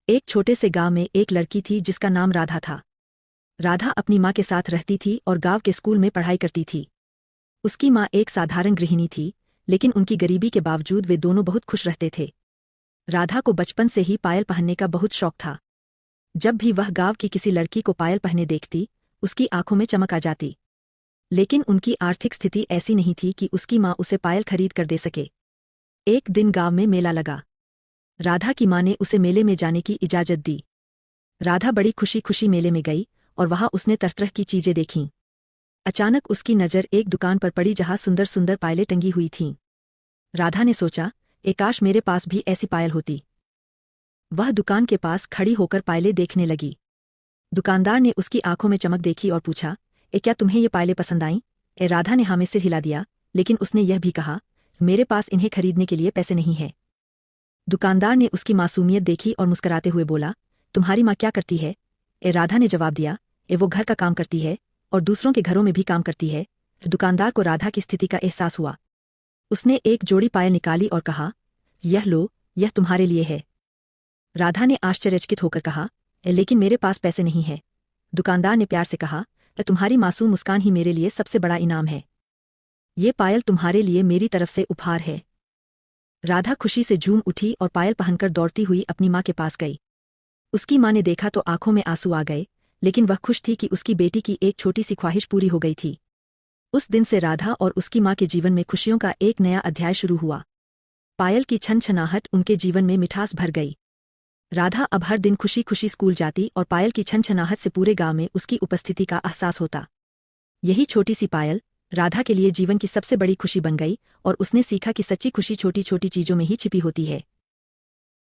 एक छोटे से गांव में एक लड़की थी जिसका नाम राधा था। राधा अपनी माँ के साथ रहती थी और गांव के स्कूल में पढ़ाई करती थी। उसकी माँ एक साधारण गृहिणी थी, लेकिन उनकी गरीबी के बावजूद वे दोनों बहुत खुश रहते थे। राधा को बचपन से ही पायल पहनने का बहुत शौक था। जब भी वह गांव की किसी लड़की को पायल पहने देखती, उसकी आंखों में चमक आ जाती। लेकिन उनकी आर्थिक स्थिति ऐसी नहीं थी कि उसकी माँ उसे पायल खरीद कर दे सके। एक दिन गांव में मेला लगा। राधा की माँ ने उसे मेले में जाने की इजाजत दी। राधा बड़ी खुशी खुशी मेले में गई और वहां उसने तरह तरह की चीजें देखीं। अचानक उसकी नज़र एक दुकान पर पड़ी जहां सुंदर सुंदर पायलें टंगी हुई थीं। राधा ने सोचा, काश मेरे पास भी ऐसी पायल होती। वह दुकान के पास खड़ी होकर पायलें देखने लगी। दुकानदार ने उसकी आंखों में चमक देखी और पूछा, क्या तुम्हें ये पायलें पसंद आईं? राधा ने हाँ में सिर हिला दिया, लेकिन उसने यह भी कहा, मेरे पास इन्हें खरीदने के लिए पैसे नहीं है। दुकानदार ने उसकी मासूमियत देखी और मुस्कुराते हुए बोला, तुम्हारी माँ क्या करती है? राधा ने जवाब दिया, वो घर का काम करती है और दूसरों के घरों में भी काम करती है। दुकानदार को राधा की स्थिति का एहसास हुआ। उसने एक जोड़ी पायल निकाली और कहा, यह लो, यह तुम्हारे लिए है। राधा ने आश्चर्यचकित होकर कहा, लेकिन मेरे पास पैसे नहीं है। दुकानदार ने प्यार से कहा, तुम्हारी मासूम मुस्कान ही मेरे लिए सबसे बड़ा इनाम है। ये पायल तुम्हारे लिए मेरी तरफ से उपहार है। राधा खुशी से झूम उठी और पायल पहनकर दौड़ती हुई अपनी माँ के पास गई। उसकी माँ ने देखा तो आंखों में आंसू आ गए, लेकिन वह खुश थी कि उसकी बेटी की एक छोटी सी ख्वाहिश पूरी हो गई थी। उस दिन से राधा और उसकी माँ के जीवन में खुशियों का एक नया अध्याय शुरू हुआ। पायल की छनछनाहट उनके जीवन में मिठास भर गई। राधा अब हर दिन खुशी खुशी स्कूल जाती और पायल की छनछनाहट से पूरे गांव में उसकी उपस्थिति का एहसास होता। यही छोटी सी पायल राधा के लिए जीवन की सबसे बड़ी खुशी बन गई और उसने सीखा कि सच्ची खुशी छोटी छोटी चीजों में ही छिपी होती है।